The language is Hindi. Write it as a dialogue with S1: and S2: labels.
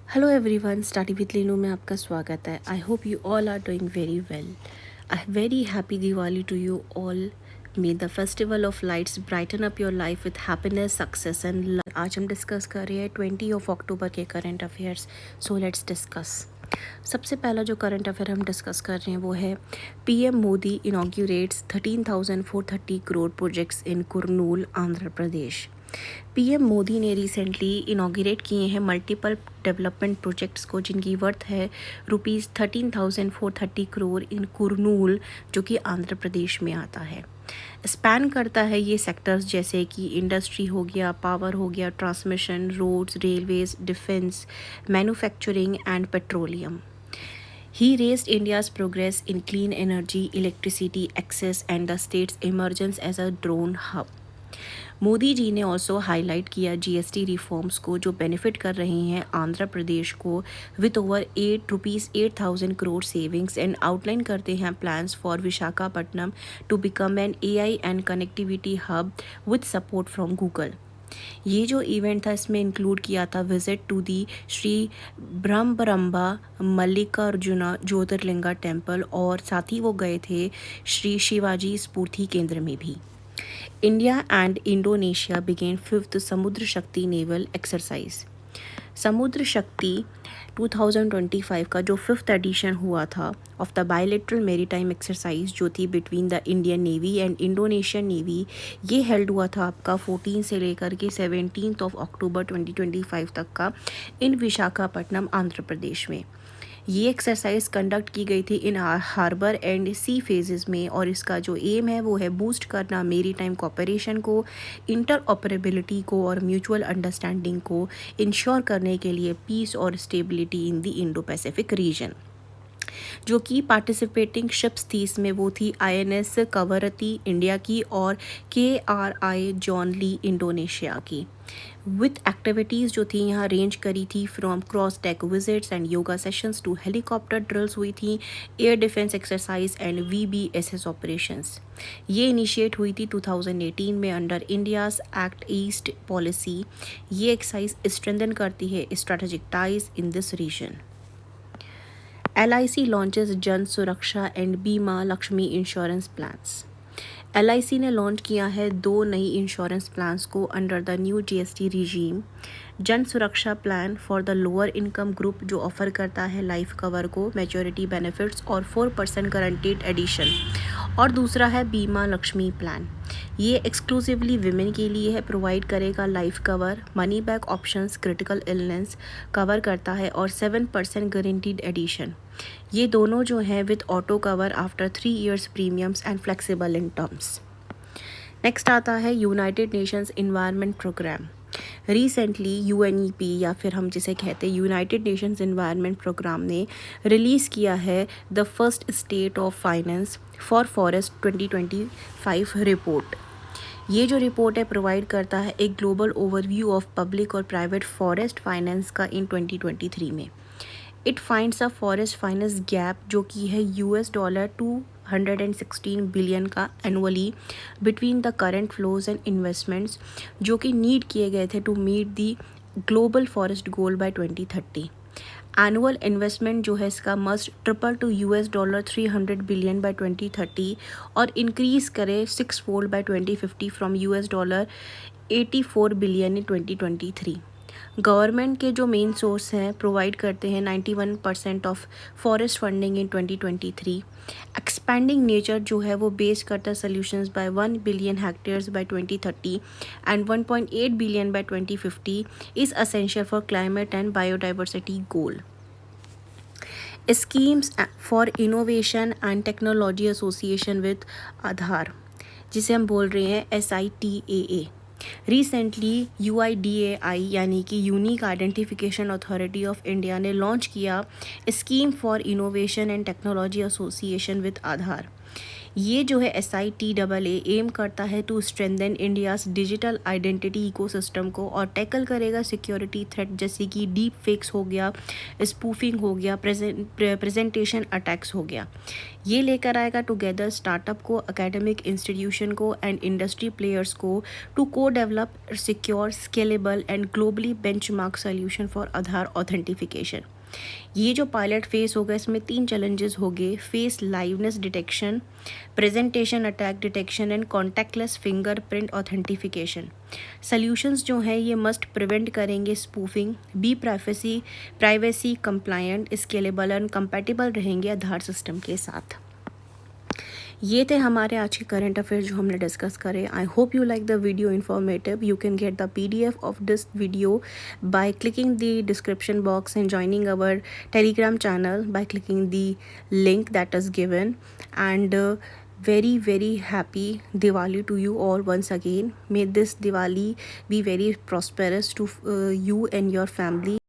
S1: Hello everyone, study with Leenu में आपका स्वागत है। I hope you all are doing very well. I very happy Diwali to you all. May the festival of lights brighten up your life with happiness, success and आज हम डिस्कस कर रहे हैं 20 अक्टूबर के current affairs. So let's discuss. सबसे पहला जो करंट अफेयर हम डिस्कस कर रहे हैं वो है PM Modi inaugurates 13,430 crore projects in Kurnool, Andhra Pradesh. PM Modi ने रिसेंटली इनॉग्रेट किए हैं मल्टीपल डेवलपमेंट प्रोजेक्ट्स को जिनकी वर्थ है ₹13,430 करोड़ इन कुरनूल, जो कि आंध्र प्रदेश में आता है। स्पैन करता है ये सेक्टर्स जैसे कि इंडस्ट्री हो गया, पावर हो गया, transmission, roads, railways, defence, manufacturing and petroleum. He raised India's progress in clean energy, electricity access and the state's emergence as a drone hub. Modi ji ने ऑल्सो हाईलाइट किया जीएसटी रिफॉर्म्स को जो बेनिफिट कर रहे हैं आंध्र प्रदेश को with over ₹8,000 crore savings and outline करते हैं plans for Visakhapatnam to become an AI and connectivity hub with support from Google. ये जो इवेंट था इसमें इंक्लूड किया था visit to the Shri Brahmaramba Mallikarjuna Jyotirlinga temple और साथ ही वो गए थे श्री शिवाजी स्फूर्ति केंद्र में भी। India and Indonesia begin 5th समुद्र शक्ति नेवल एक्सरसाइज। समुद्र शक्ति 2025 का जो 5th एडिशन हुआ था of the bilateral maritime exercise जो थी between the Indian navy and Indonesian navy, ये हेल्ड हुआ था आपका 14 से लेकर के 17 अक्टूबर 2025 तक का इन विशाखापट्टनम, आंध्र प्रदेश में। ये एक्सरसाइज कंडक्ट की गई थी इन हार्बर एंड सी फेजेस में और इसका जो एम है वो है बूस्ट करना मेरी टाइम कोऑपरेशन को, इंटर ऑपरेबिलिटी को और म्यूचुअल अंडरस्टैंडिंग को इंश्योर करने के लिए पीस और stability in the Indo Pacific region. जो कि पार्टिसिपेटिंग शिप्स थी इसमें वो थी आईएनएस कवरती इंडिया की और केआरआई जॉन ली इंडोनेशिया की। विथ एक्टिविटीज़ जो थी यहाँ रेंज करी थी from cross deck visits and yoga sessions to helicopter drills हुई थी, air defence exercise and VBSS operations. ये इनिशिएट हुई थी 2018 में under India's Act East policy. ये एक्सरसाइज स्ट्रेंथन करती है strategic ties in this region. LIC launches Jan Suraksha and Bima Lakshmi insurance plans. LIC ने लॉन्च किया है 2 नई इंश्योरेंस प्लान्स को under the new GST regime. जन सुरक्षा plan for the lower income group जो ऑफर करता है लाइफ कवर को, मैच्योरिटी बेनिफिट्स और 4% गारंटीड एडिशन, और दूसरा है बीमा लक्ष्मी प्लान। ये एक्सक्लूसिवली विमेन के लिए है, प्रोवाइड करेगा life cover, money back options, critical illness cover करता है और 7% गारंटीड एडिशन। ये दोनों जो हैं with auto cover after 3 years premiums and flexible in terms. Next आता है United Nations Environment Programme. Recently UNEP या फिर हम जिसे कहते हैं यूनाइटेड नेशंस इन्वायरमेंट प्रोग्राम ने रिलीज़ किया है the first state of finance for forest 2025 report. ये जो रिपोर्ट है प्रोवाइड करता है एक ग्लोबल ओवरव्यू ऑफ पब्लिक और प्राइवेट फॉरेस्ट फाइनेंस का इन 2023 में। It finds a forest finance gap जो कि है $216 बिलियन का annually between the current flows and investments जो कि नीड किए गए थे to meet the global forest goal by 2030। Annual investment जो है इसका must triple to $300 billion by 2030 और इंक्रीज करे 6 fold by 2050 from $84 billion in 2023। Government के जो मेन सोर्स हैं प्रोवाइड करते हैं 91% of forest funding in 2023। Expanding nature जो है वो बेस करता है solutions by 1 billion hectares by 2030 and 1.8 billion by 2050 is essential for climate and biodiversity goal. Schemes for innovation and technology association with Aadhaar, जिसे हम बोल रहे हैं SITAA। रिसेंटली UIDAI यानी कि unique identification authority of India ने लॉन्च किया scheme for innovation and technology association with Aadhaar. ये जो है SITAA एम करता है to strengthen India's digital identity ecosystem को और टैकल करेगा सिक्योरिटी थ्रेट जैसे कि डीप फेक्स हो गया, स्पूफिंग हो गया, प्रेजेंटेशन अटैक्स हो गया। ये लेकर आएगा टुगेदर स्टार्टअप को, एकेडमिक इंस्टीट्यूशन को एंड इंडस्ट्री प्लेयर्स को टू को develop secure, scalable and globally benchmark solution for Aadhaar authentication. ये जो पायलट फेस होगा इसमें 3 चैलेंजेस हो गए, face liveness detection, presentation attack detection and contactless fingerprint authentication. Solutions जो हैं ये मस्ट प्रिवेंट करेंगे spoofing, be privacy compliant, scalable and compatible रहेंगे आधार सिस्टम के साथ। ये थे हमारे आज के करंट अफेयर जो हमने डिस्कस करे। आई hope you like the video informative. You can get the PDF of this video by clicking the description box and joining our Telegram channel by clicking the link that is given. And very happy Diwali to you all once again. May this Diwali be very prosperous to you and your family.